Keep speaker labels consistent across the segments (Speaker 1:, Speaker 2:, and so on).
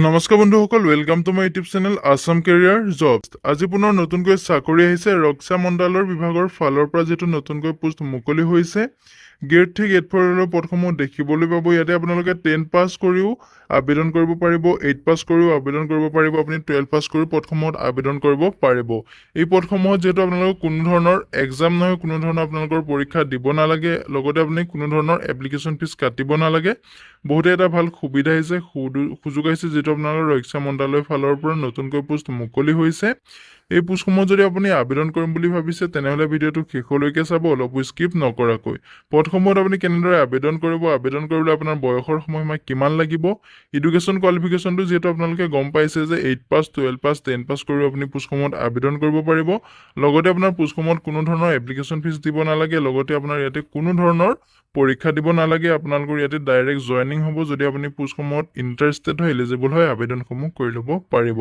Speaker 1: নমস্কাৰ বন্ধুসকল, welcome to my YouTube channel Assam career jobs. আজি পুনৰ নতুনকৈ চাকৰি আহিছে ৰক্ষা মণ্ডলৰ বিভাগৰ ফালৰ পৰা, যিটো নতুনকৈ পোষ্ট মুকলি হৈছে। গ্ৰেড 3 গ্ৰেড 4 পদসমূহ দেখিবলৈ পাব। ইয়াতে আপোনালোকে 10 পাছ কৰিও আবেদন কৰিব পাৰিব, 8 পাছ কৰিও আবেদন কৰিব পাৰিব, আপুনি 12 পাছ কৰিও পদসমূহত আবেদন কৰিব পাৰিব। এই পদসমূহত যিহেতু আপোনালোকৰ কোনো ধৰণৰ এক্সাম নহয়, কোনো ধৰণৰ আপোনালোকৰ পৰীক্ষা দিব নালাগে, লগতে আপুনি কোনো ধৰণৰ এপ্লিকেশ্যন ফিজ কাটিব নালাগে। বহুতে এটা ভাল সুবিধা আহিছে, সুযোগ আহিছে, যিটো আপোনালোকৰ ৰক্ষা মন্ত্ৰালয়ৰ ফালৰ পৰা নতুনকৈ পোষ্ট মুকলি হৈছে। এই পোষ্টসমূহ যদি আপুনি আবেদন কৰিম বুলি ভাবিছে, তেনেহ'লে ভিডিঅ'টো শেষলৈকে চাব, অলপো স্কিপ নকৰাকৈ। পদসমূহত আপুনি কেনেদৰে আবেদন কৰিব, আবেদন কৰিবলৈ আপোনাৰ বয়সৰ সময়সীমা কিমান লাগিব, এডুকেশ্যন কোৱালিফিকেশ্যনটো যিহেতু আপোনালোকে গম পাইছে যে 8 পাছ 12 পাছ 10 পাছ কৰিও আপুনি পোষ্টসমূহত আবেদন কৰিব পাৰিব। লগতে আপোনাৰ পোষ্টসমূহত কোনো ধৰণৰ এপ্লিকেশ্যন ফিজ দিব নালাগে, লগতে আপোনাৰ ইয়াতে কোনো ধৰণৰ পৰীক্ষা দিব নালাগে। আপোনালোকৰ ইয়াতে ডাইৰেক্ট জইনিং হ'ব। যদি আপুনি পোষ্টসমূহত ইণ্টাৰেষ্টেড হয়, এলিজিবল হয়, আবেদনসমূহ কৰি ল'ব পাৰিব।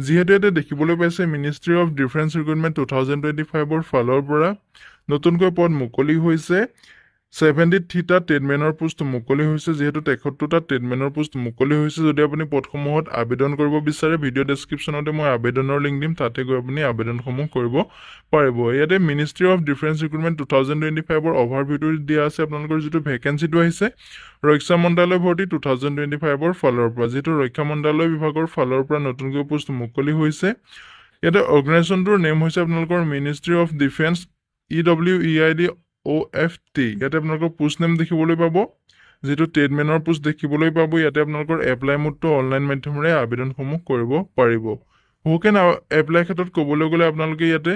Speaker 1: যিহেতু ইয়াতে দেখিবলৈ পাইছে মিনিষ্ট্ৰী অফ ডিফেন্স ৰিক্ৰুটমেণ্ট 2025ৰ ফালৰ পৰা নতুনকৈ পদ মুকলি হৈছে। 73টা ট্ৰেডমেনৰ পোষ্ট মুকলি হৈছে। যিহেতু 73টা ট্ৰেডমেনৰ পোষ্ট মুকলি হৈছে, যদি আপুনি পদসমূহত আবেদন কৰিব বিচাৰে, ভিডিঅ' ডেছক্ৰিপশ্যনতে মই আবেদনৰ লিংক দিম, তাতে গৈ আপুনি আবেদনসমূহ কৰিব পাৰিব। ইয়াতে মিনিষ্ট্ৰী অফ ডিফেন্স ৰিক্ৰুটমেণ্ট 2025ৰ অভাৰভিউটো দিয়া আছে। আপোনালোকৰ যিটো ভেকেঞ্চিটো আহিছে ৰক্ষা মন্ত্ৰালয় ভৰ্তি 2025ৰ ফালৰ পৰা, যিহেতু ৰক্ষা মন্ত্ৰালয় বিভাগৰ ফালৰ পৰা নতুনকৈ পোষ্ট মুকলি হৈছে। ইয়াতে অৰ্গেনাইজেশ্যনটোৰ নেম হৈছে আপোনালোকৰ মিনিষ্ট্ৰী অফ ডিফেন্স EWEIDOFT। ইয়াতে আপোনালোকৰ পোষ্ট নেম দেখিবলৈ পাব, যিটো ট্ৰেডমেনৰ পোষ্ট দেখিবলৈ পাব। ইয়াতে আপোনালোকৰ এপ্লাই মোডটো অনলাইন মাধ্যমেৰে আবেদনসমূহ কৰিব পাৰিব। হুকেন এপ্লাই ক্ষেত্ৰত ক'বলৈ গ'লে আপোনালোকে ইয়াতে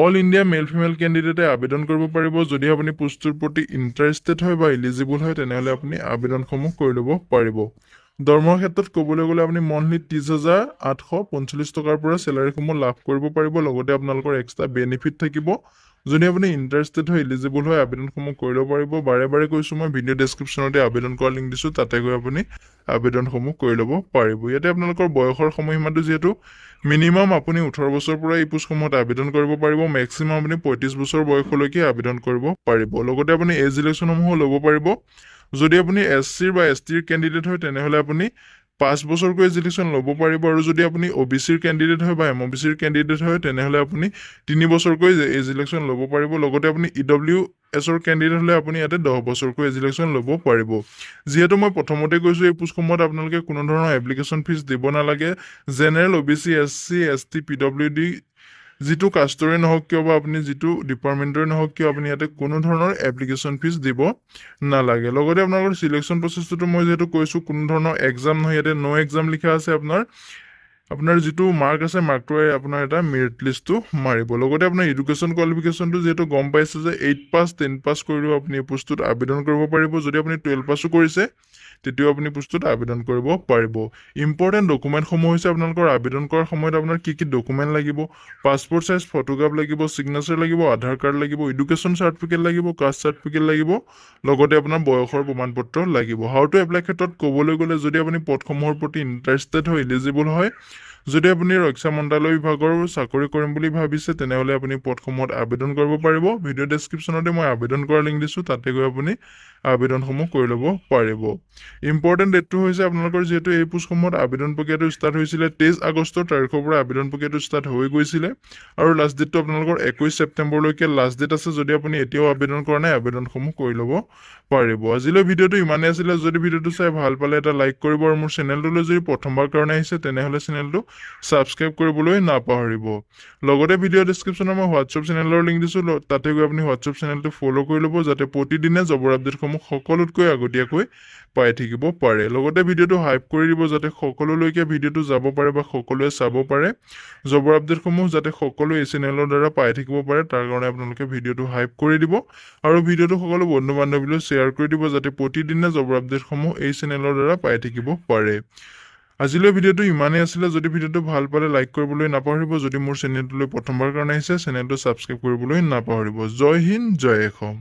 Speaker 1: অল ইণ্ডিয়া মেল ফিমেল কেণ্ডিডেটে আবেদন কৰিব পাৰিব। যদি আপুনি পোষ্টটোৰ প্ৰতি ইণ্টাৰেষ্টেড হয় বা এলিজিবল হয়, তেনেহ'লে আপুনি আবেদনসমূহ কৰি ল'ব পাৰিব। দৰমহাৰ ক্ষেত্ৰত ক'বলৈ গ'লে আপুনি মন্থলি 30,845 টকাৰ পৰা চেলাৰীসমূহ লাভ কৰিব পাৰিব। লগতে আপোনালোকৰ এক্সট্ৰা বেনিফিট থাকিব। যদি আপুনি ইণ্টাৰেষ্টেড হয়, এলিজিবল হয়, আবেদনসমূহ কৰি ল'ব পাৰিব। বাৰে বাৰে কৈছোঁ, মই ভিডিঅ' ডেছক্ৰিপশ্যনতে আবেদন কৰা লিংক দিছোঁ, তাতে গৈ আপুনি আবেদনসমূহ কৰি ল'ব পাৰিব। ইয়াতে আপোনালোকৰ বয়সৰ সময়সীমাটো যিহেতু মিনিমাম আপুনি 18 বছৰৰ পৰা এই পোষ্টসমূহত আবেদন কৰিব পাৰিব। মেক্সিমাম আপুনি 35 বছৰ বয়সলৈকে আবেদন কৰিব পাৰিব। লগতে আপুনি এজ ৰিলেশ্যনসমূহো ল'ব পাৰিব। যদি আপুনি SC বা ST কেণ্ডিডেট হয়, তেনেহ'লে আপুনি 5 বছৰকৈ এজ ৰিলেশ্যন ল'ব পাৰিব। আৰু যদি আপুনি OBC কেণ্ডিডেট হয় বা MOBC কেণ্ডিডেট হয়, তেনেহ'লে আপুনি 3 বছৰকৈ এজ ৰিলেশ্যন ল'ব পাৰিব। লগতে আপুনি EWS কেণ্ডিডেট হ'লে আপুনি ইয়াতে 10 বছৰকৈ এজ ৰিলেশ্যন ল'ব পাৰিব। যিহেতু মই প্ৰথমতে কৈছোঁ, এই পোষ্টসমূহত আপোনালোকে কোনো ধৰণৰ এপ্লিকেশ্যন ফিজ দিব নালাগে। General, OBC, SC, ST, PWD যিটো কাষ্টৰে নহওক কিয় বা আপুনি যিটো ডিপাৰ্টমেণ্টৰে নহওক কিয়, আপুনি ইয়াতে কোনো ধৰণৰ এপ্লিকেশ্যন ফিজ দিব নালাগে। লগতে আপোনালোকৰ চিলেকশ্যন প্ৰচেছটো মই যিহেতু কৈছোঁ, কোনো ধৰণৰ এক্সাম নহয়, ইয়াতে ন' এক্সাম লিখা আছে। আপোনাৰ যিটো মাৰ্ক আছে, মাৰ্কটোৱে আপোনাৰ এটা মেৰিট লিষ্টটো মাৰিব। লগতে আপোনাৰ এডুকেশ্যন কোৱালিফিকেশ্যনটো যিহেতু গম পাইছে যে 8 পাছ 10 পাছ কৰিও আপুনি এই পোষ্টটোত আবেদন কৰিব পাৰিব। যদি আপুনি 12 পাছো কৰিছে, তেতিয়াও আপুনি পোষ্টটোত আবেদন কৰিব পাৰিব। ইম্পৰ্টেণ্ট ডকুমেণ্টসমূহ হৈছে আপোনালোকৰ আবেদন কৰাৰ সময়ত আপোনাৰ কি কি ডকুমেণ্ট লাগিব: পাছপৰ্ট চাইজ ফটোগ্ৰাফ লাগিব, ছিগনেচাৰ লাগিব, আধাৰ কাৰ্ড লাগিব, এডুকেশ্যন চাৰ্টিফিকেট লাগিব, কাষ্ট চাৰ্টিফিকেট লাগিব, লগতে আপোনাৰ বয়সৰ প্ৰমাণপত্ৰ লাগিব। হাউ টু এপ্লাই ক্ষেত্ৰত ক'বলৈ গ'লে, যদি আপুনি পদসমূহৰ প্ৰতি ইণ্টাৰেষ্টেড হয়, এলিজিবল হয়, যদি আপুনি ৰক্ষা মন্ত্ৰালয় বিভাগৰ চাকৰি কৰিম বুলি ভাবিছে, তেনেহ'লে আপুনি পদসমূহত আবেদন কৰিব পাৰিব। ভিডিঅ' ডেছক্ৰিপশ্যনতে মই আবেদন কৰাৰ লিংক দিছোঁ, তাতে গৈ আপুনি আবেদনসমূহ কৰি ল'ব পাৰিব। ইম্পৰ্টেণ্ট ডেটটো হৈছে আপোনালোকৰ, যিহেতু এই পোষ্টসমূহত আবেদন প্ৰক্ৰিয়াটো ষ্টাৰ্ট হৈছিলে 23 আগষ্টৰ তাৰিখৰ পৰা আবেদন প্ৰক্ৰিয়াটো ষ্টাৰ্ট হৈ গৈছিলে, আৰু লাষ্ট ডেটটো আপোনালোকৰ 21 ছেপ্টেম্বৰলৈকে লাষ্ট ডেট আছে। যদি আপুনি এতিয়াও আবেদন কৰা নাই, আবেদনসমূহ কৰি ল'ব পাৰিব। আজিলৈ ভিডিঅ'টো ইমানেই আছিলে। যদি ভিডিঅ'টো চাই ভাল পালে এটা লাইক কৰিব, আৰু মোৰ চেনেলটোলৈ যদি প্ৰথমবাৰ কাৰণে আহিছে, তেনেহ'লে চেনেলটো ছাবস্ক্ৰাইব কৰিবলৈ নাপাহৰিব। লগতে ভিডিঅ' ডেছক্ৰিপশ্যনত মই হোৱাটছআপ চেনেলৰ লিংক দিছোঁ, তাতে গৈ আপুনি হোৱাটছআপ চেনেলটো ফ'ল' কৰি ল'ব, যাতে প্ৰতিদিনে জবৰ আপডেটসমূহ সকলোতকৈ আগতীয়াকৈ পাই থাকিব পাৰে। লগতে ভিডিঅ'টো হাইপ কৰি দিব, যাতে সকলোলৈকে ভিডিঅ'টো যাব পাৰে বা সকলোৱে চাব পাৰে। জবৰ আপডেটসমূহ যাতে সকলোৱে এই চেনেলৰ দ্বাৰা পাই থাকিব পাৰে, তাৰ কাৰণে আপোনালোকে ভিডিঅ'টো হাইপ কৰি দিব, আৰু ভিডিঅ'টো সকলো বন্ধু বান্ধৱীলৈ শ্বেয়াৰ কৰি দিব, যাতে প্ৰতিদিনে জবৰ আপডেটসমূহ এই চেনেলৰ দ্বাৰা পাই থাকিব পাৰে। আজিলৈ ভিডিঅ'টো ইমানেই আছিলে। যদি ভিডিঅ'টো ভাল পালে লাইক কৰিবলৈ নাপাহৰিব। যদি মোৰ চেনেলটোলৈ প্ৰথমবাৰ কাৰণে আহিছে, চেনেলটো ছাবস্ক্ৰাইব কৰিবলৈ নাপাহৰিব। জয় হিন্দ, জয় অসম।